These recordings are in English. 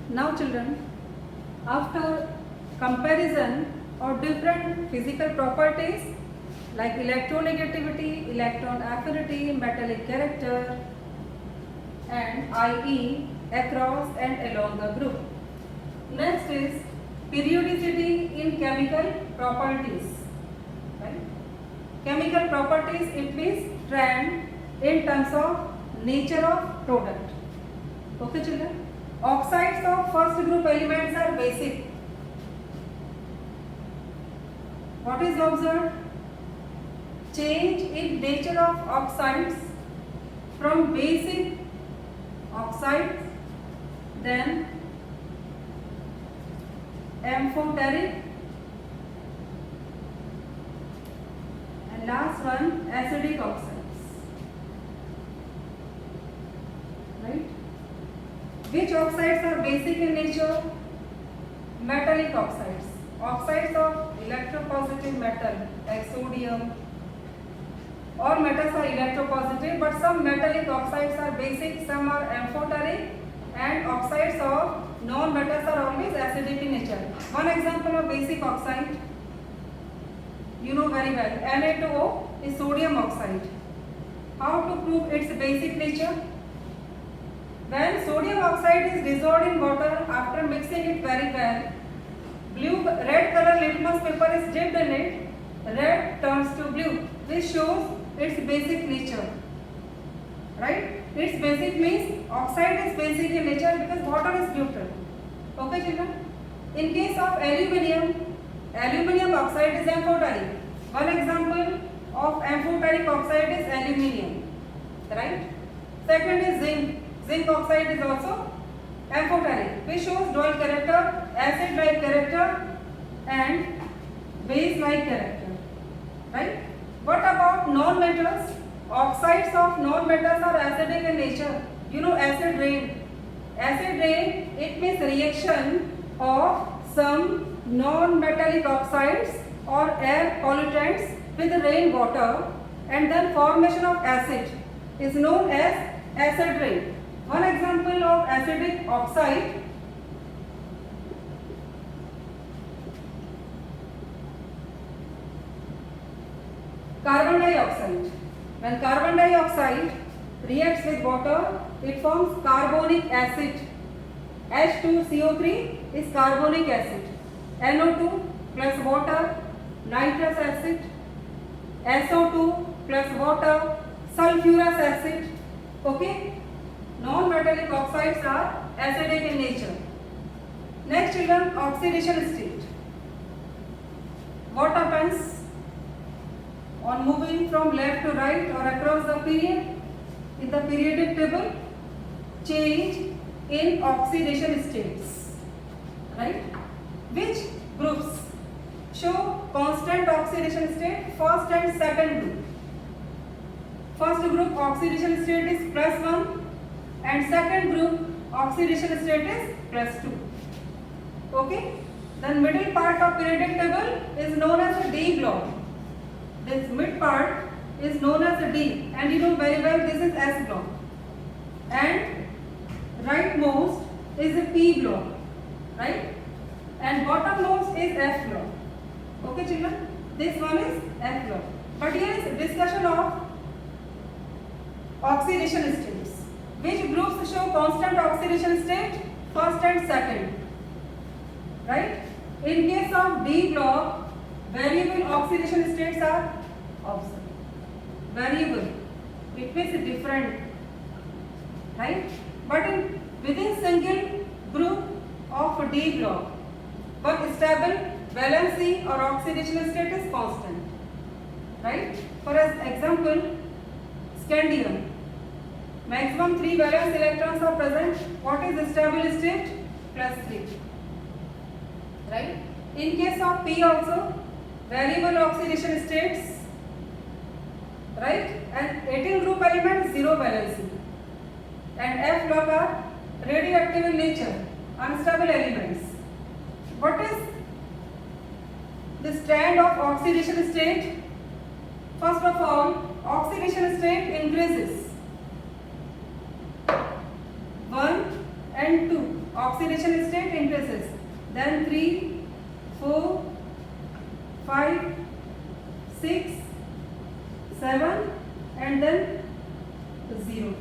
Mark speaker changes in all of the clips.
Speaker 1: Now children, after comparison of different physical properties like electronegativity, electron affinity, metallic character and IE across and along the group. Next is periodicity in chemical properties. Right? Chemical properties, it means trend in terms of nature of product. Okay children? Oxides of first group elements are basic. What is observed? Change in nature of oxides from basic oxides, then amphoteric, and last one acidic oxides. Right? Which oxides are basic in nature? Metallic oxides. Oxides of electropositive metal like sodium. All metals are electropositive, but some metallic oxides are basic, some are amphoteric, and oxides of non-metals are always acidic in nature. One example of basic oxide, you know very well, Na2O is sodium oxide. How to prove its basic nature? When sodium oxide is dissolved in water, after mixing it very well, red color litmus paper is dipped in it, red turns to blue. This shows its basic nature. Right? Its basic means oxide is basic in nature because water is neutral. Okay children? In case of aluminium, aluminium oxide is amphoteric. One example of amphoteric oxide is aluminium. Right? Second is zinc. Zinc oxide is also amphoteric, which shows dual character, acid-like character and base-like character. Right? What about non-metals? Oxides of non-metals are acidic in nature. You know acid rain. Acid rain, it means reaction of some non-metallic oxides or air pollutants with rainwater, and then formation of acid is known as acid rain. One example of acidic oxide, carbon dioxide. When carbon dioxide reacts with water, it forms carbonic acid. H2CO3 is carbonic acid. NO2 plus water, nitrous acid. SO2 plus water, sulfurous acid. Okay? Non-metallic oxides are acidic in nature. Next children, oxidation state. What happens on moving from left to right or across the period? In the periodic table, change in oxidation states. Right? Which groups show constant oxidation state? First and second group. First group oxidation state is +1 and second group oxidation state is +2. Okay? Then middle part of periodic table is known as a D block. This mid part is known as a D, and you know very well this is S block. And rightmost is a P block. Right? And bottommost is F block. Okay children? This one is F block. But here is discussion of oxidation states. Which groups show constant oxidation state? First and second. Right? In case of D block, variable oxidation states are observed. Variable. It means different. Right? But within single group of D block, one stable valency or oxidation state is constant. Right? For example, scandium. Maximum 3 valence electrons are present. What is the stable state? +3. Right? In case of P also, variable oxidation states. Right? And 18 group elements, 0 valency. And F block are radioactive in nature, unstable elements. What is the strand of oxidation state? First of all, oxidation state increases. 1 and 2. oxidation state increases, then 3, 4, 5, 6, 7 and then 0.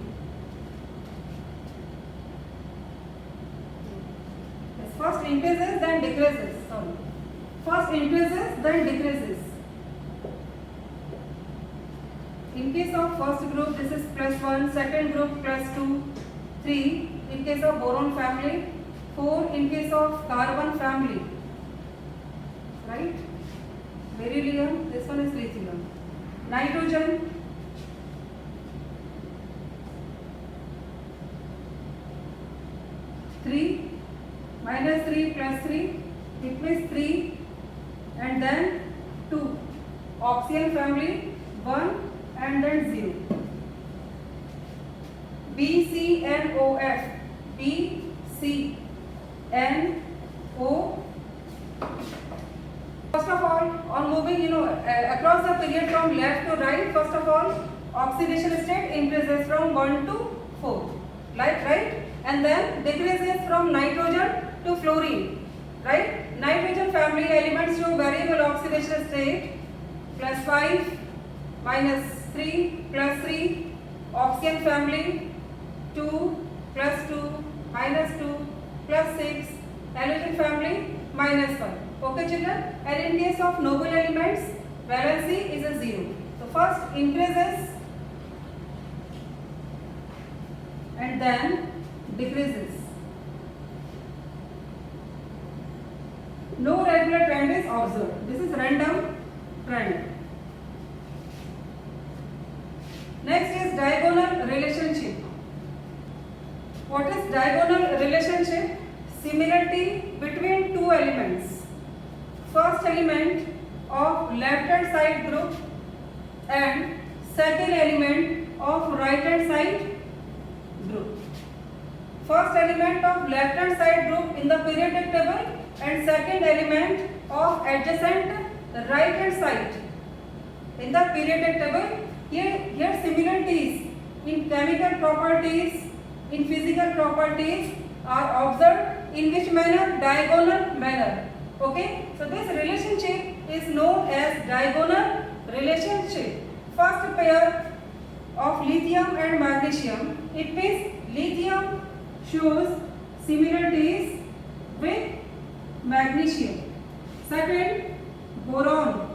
Speaker 1: Yes, first increases then decreases. Sorry. First increases then decreases. In case of first group, this is +1, second group +2, 3 in case of boron family, 4 in case of carbon family, right? Beryllium, this one is lithium. Nitrogen, -3 +3, it means 3 and then 2. Oxygen family 1 and then 0. BCNOF, BCNO. First of all, on moving, across the period from left to right, first of all, oxidation state increases from 1 to 4, right? And then decreases from nitrogen to fluorine, right? Nitrogen family elements show variable oxidation state, +5, -3, +3. Oxygen family 2, +2, -2, +6. Halogen family -1. Okay children, and in case of noble elements, valency is a 0. So first increases and then decreases. No regular trend is observed. This is random trend. Next is diagonal relationship. What is diagonal relationship? Similarity between two elements. First element of left hand side group and second element of right hand side group. First element of left hand side group in the periodic table and second element of adjacent right hand side in the periodic table. Here similarities in chemical properties, in physical properties are observed in which manner? Diagonal manner. Okay, so this relationship is known as diagonal relationship. First pair of lithium and magnesium, it means lithium shows similarities with magnesium. Second, boron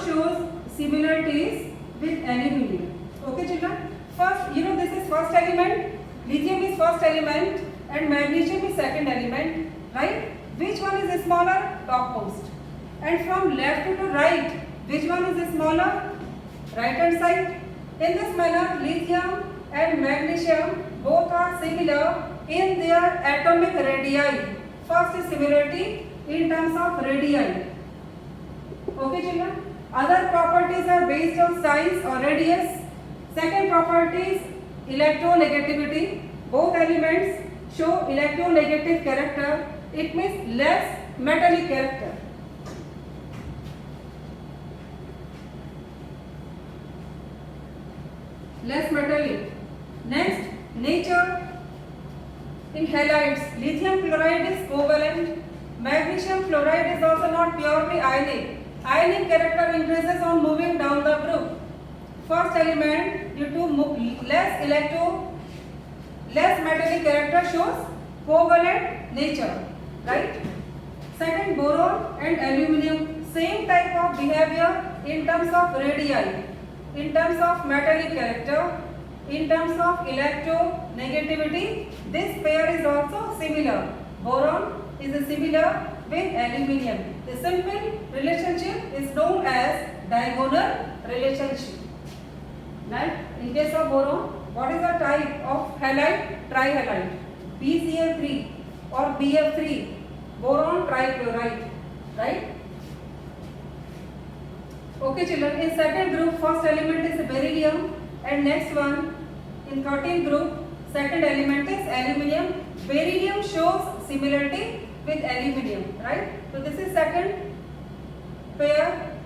Speaker 1: shows similarities with aluminium. Okay children, first this is first element, lithium is first element and magnesium is second element, right? Which one is smaller? Topmost. And from left to right, which one is smaller? Right hand side. In this manner, lithium and magnesium both are similar in their atomic radii. First is similarity in terms of radii. Okay children, other properties are based on size or radius. Second property is electronegativity. Both elements show electronegative character. It means less metallic character. Less metallic. Next, nature. In halides, lithium chloride is covalent. Magnesium chloride is also not purely ionic. Ionic character increases on moving down the group. First element, due to less metallic character, shows covalent nature, right? Second, boron and aluminium, same type of behavior in terms of radii, in terms of metallic character, in terms of electronegativity. This pair is also similar. Boron is similar with aluminium. The simple relationship is known as diagonal relationship. Right? In case of boron, what is the type of halide? Trihalide. BCl3 or BF3, boron trichloride, right? Okay children, in second group, first element is beryllium and next one in 13th group, second element is aluminium. Beryllium shows similarity with aluminium, right? So this is second pair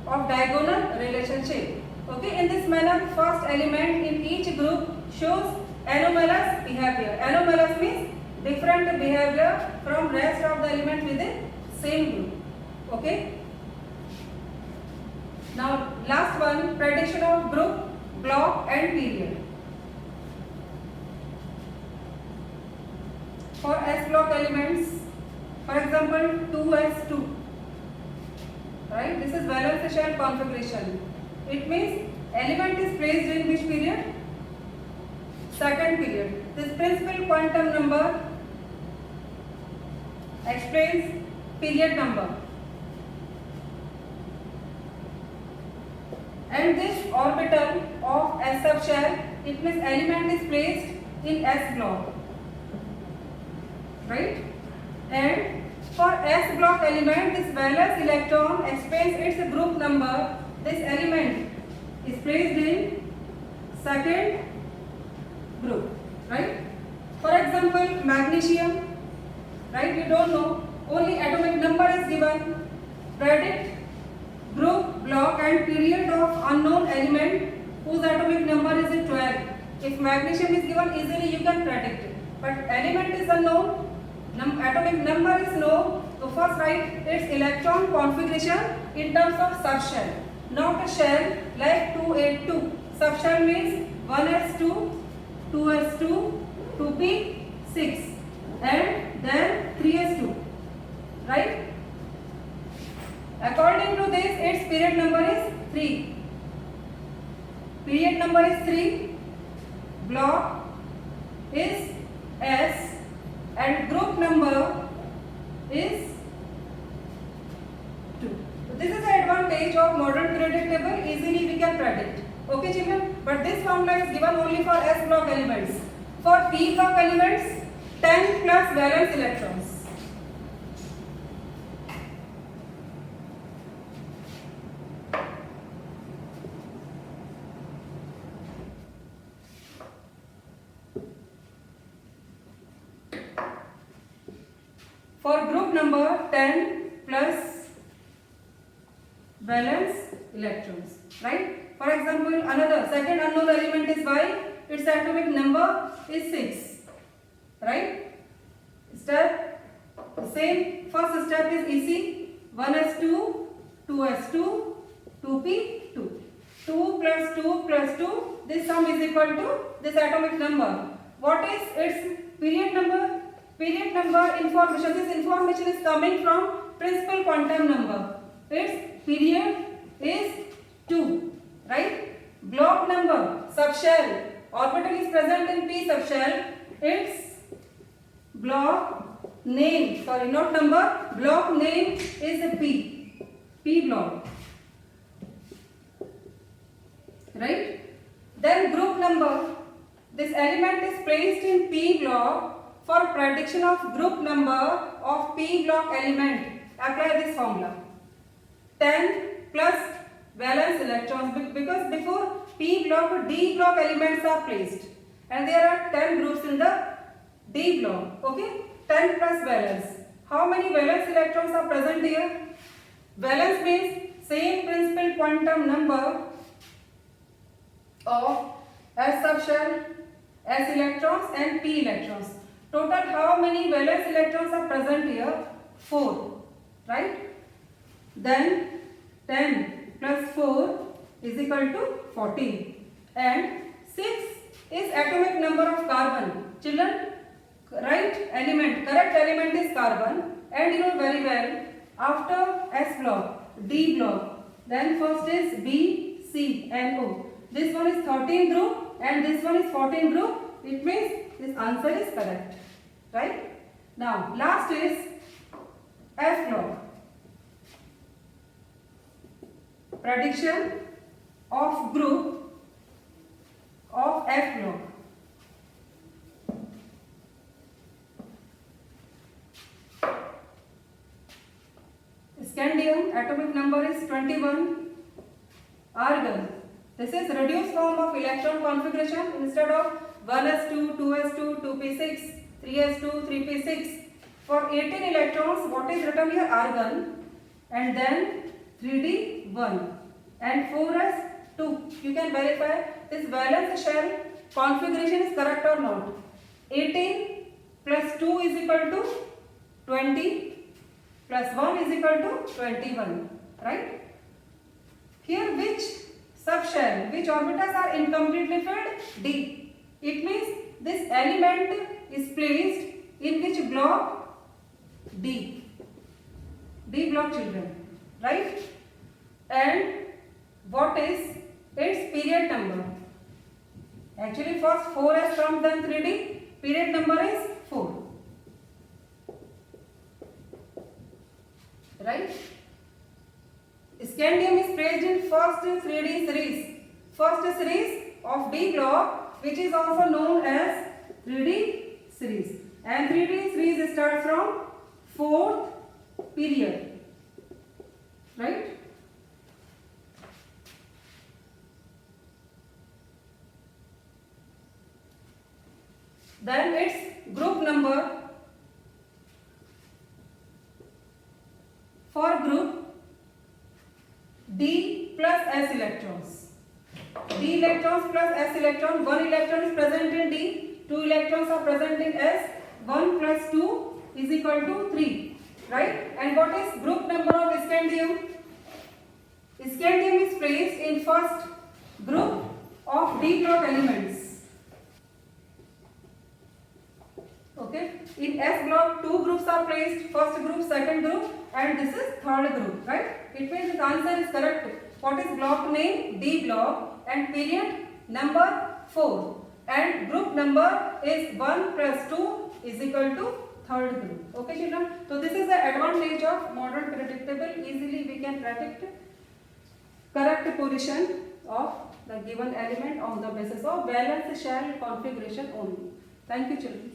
Speaker 1: of diagonal relationship. Okay, in this manner, first element in each group shows anomalous behavior. Anomalous means different behavior from rest of the element within same group. Okay. Now last one, prediction of group, block and period. For S block elements, for example 2s2, right? This is valence shell configuration. It means element is placed in which period? Second period. This principal quantum number explains period number. And this orbital of S subshell, it means element is placed in S block, right? And for S block element, this valence electron explains its group number. This element is placed in second group, right? For example, magnesium, right? You don't know, only atomic number is given. Predict group, block and period of unknown element whose atomic number is 12. If magnesium is given, easily you can predict it. But element is unknown, atomic number is known. So first write its electron configuration in terms of subshell, not a shell like 282. Subshell means 1s2, 2s2, 2p6 and then 3s2, right? According to this, its period number is 3. Period number is 3. Block is S and group number is 2. So this is the advantage of modern periodic table. Easily we can predict. Okay, children? But this formula is given only for S block elements. For P block elements, 10 plus valence electrons. For group number, 10 plus valence electrons, right? For example, another second unknown element is Y. Its atomic number is 6, right? Step, same, first step is easy. 1s2, 2s2, 2p2. 2 plus 2 plus 2, this sum is equal to this atomic number. What is its period number? Period number information. This information is coming from principal quantum number. Its period is 2, right? Block number, subshell, orbital is present in P subshell. Its block name, sorry, not number, block name is P block, right? Then group number, this element is placed in P block. For prediction of group number of P block element, apply this formula. 10 plus valence electrons, because before P block, D block elements are placed and there are 10 groups in the D block. Okay, 10 plus valence. How many valence electrons are present here? Valence means same principal quantum number of S subshell, S electrons and P electrons. Total how many valence electrons are present here? 4, right? Then 10 plus 4 is equal to 14 and 6 is atomic number of carbon. Children, right element, correct element is carbon, and you know very well, after S block, D block, then first is B, C and O. This one is 13 group and this one is 14 group. It means this answer is correct, right? Now last is F block. Prediction of group of F block. Scandium atomic number is 21. Argon. This is reduced form of electron configuration. Instead of 1s2, 2s2, 2p6, 3s2, 3p6. For 18 electrons, what is written here? Argon. And then 3d1 and 4s2. You can verify this valence shell configuration is correct or not. 18 plus 2 is equal to 20 plus 1 is equal to 21, right? Here which subshell, which orbitals are incompletely filled? D. It means this element is placed in which block? D. D block, children, right? And what is its period number? Actually first 4 has come, then 3D. Period number is 4. Right? Scandium is placed in first 3D series. First series of D block, which is also known as 3D series. And 3D series starts from 4th period. Right? Then its group number. For group D plus S electrons. D electrons plus S electron. 1 electron is present in D. 2 electrons are present in S. 1 plus 2 is equal to 3. Right? And what is group number of scandium? Scandium is placed in first group of D block elements. Okay. In S block, 2 groups are placed. First group, second group, and this is third group. Right? It means the answer is correct. What is block name? D block, and period number 4. And group number is 1 plus 2 is equal to third group. Okay, children. So this is the advantage of model predictable. Easily we can predict correct position of the given element on the basis of valence shell configuration only. Thank you, children.